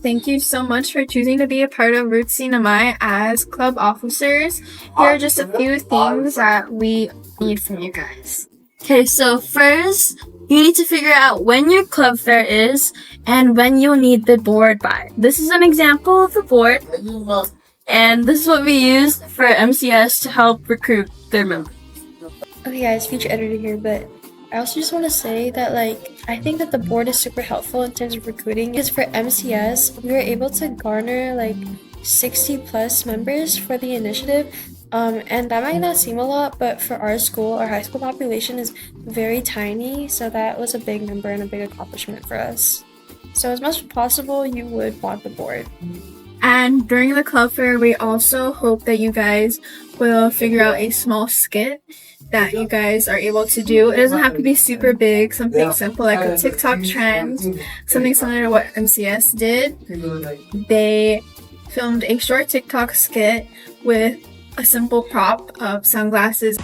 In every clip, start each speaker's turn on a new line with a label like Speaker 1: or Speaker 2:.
Speaker 1: Thank you so much for choosing to be a part of Roots CNMI as club officers. Here are just a few things that we need from you guys.
Speaker 2: Okay, so first, you need to figure out when your club fair is and when you'll need the board by. This is an example of the board, and this is what we use for MCS to help recruit their members.
Speaker 3: Okay guys, future editor here, but I also just want to say that I think that the board is super helpful in terms of recruiting, because for MCS, we were able to garner 60 plus members for the initiative. And that might not seem a lot, but for our school, our high school population is very tiny, so that was a big number and a big accomplishment for us. So as much as possible, you would want the board.
Speaker 1: And during the club fair, we also hope that you guys will figure out a small skit that you guys are able to do. It doesn't have to be super big, something simple like a TikTok trend, something similar to what MCS did. They filmed a short TikTok skit with a simple prop of sunglasses.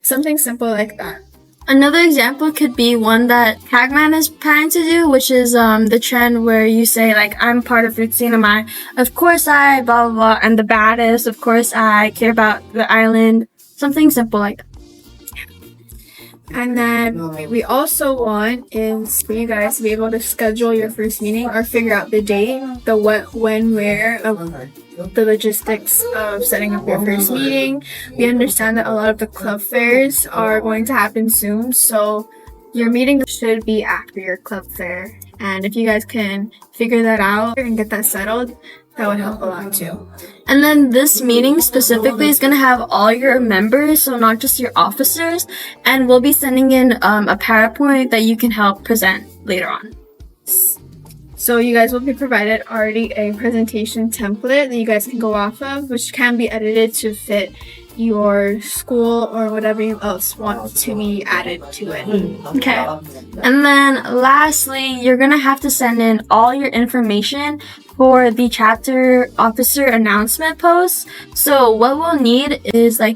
Speaker 1: Something simple like that.
Speaker 2: Another example could be one that Hagman is planning to do, which is the trend where you say I'm part of Roots CNMI. Of course I blah blah blah, and the baddest. Of course I care about the island. Something simple like that.
Speaker 1: And then what we also want is for you guys to be able to schedule your first meeting or figure out the date, the what, when, where, the logistics of setting up your first meeting. We understand that a lot of the club fairs are going to happen soon, so your meeting should be after your club fair. And if you guys can figure that out and get that settled, that would help a lot too.
Speaker 2: And then this meeting specifically is going to have all your members, so not just your officers, and we'll be sending in a PowerPoint that you can help present later on.
Speaker 1: So you guys will be provided already a presentation template that you guys can go off of, which can be edited to fit your school or whatever you else want to be added to it.
Speaker 2: Okay. And then lastly, you're going to have to send in all your information for the chapter officer announcement post. So what we'll need is a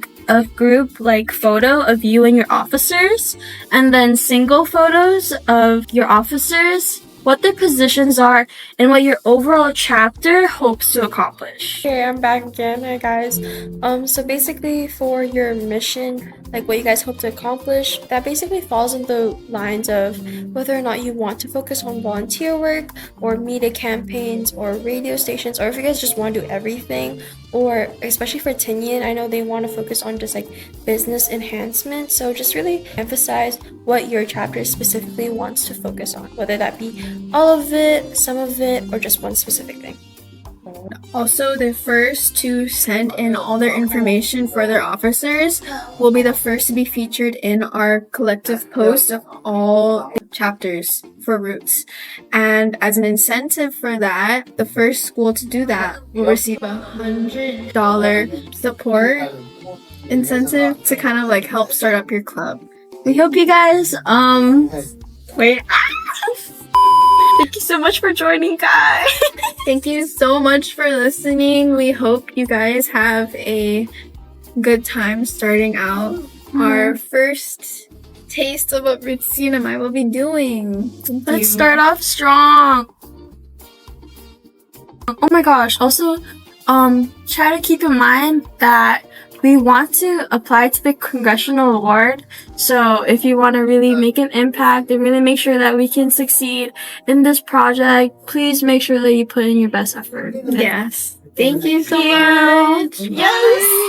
Speaker 2: group photo of you and your officers, and then single photos of your officers, what their positions are, and what your overall chapter hopes to accomplish.
Speaker 3: Okay, I'm back again, hey guys. So basically for your mission, what you guys hope to accomplish, that basically falls in the lines of whether or not you want to focus on volunteer work or media campaigns or radio stations, or if you guys just want to do everything, or especially for Tinian, I know they want to focus on just business enhancement. So just really emphasize what your chapter specifically wants to focus on, whether that be all of it, some of it, or just one specific thing.
Speaker 1: Also, the first to send in all their information for their officers will be the first to be featured in our collective post of all chapters for Roots. And as an incentive for that, the first school to do that will receive $100 support incentive to kind of help start up your club.
Speaker 2: We hope you guys, Thank you so much for joining, guys.
Speaker 1: Thank you so much for listening. We hope you guys have a good time starting out our first taste of what Roots CNMI will be doing.
Speaker 2: Let's start off strong. Oh my gosh. Also, try to keep in mind that we want to apply to the congressional award. So if you want to really make an impact and really make sure that we can succeed in this project, please make sure that you put in your best effort.
Speaker 1: Yes. Thank you so much.
Speaker 2: Yes.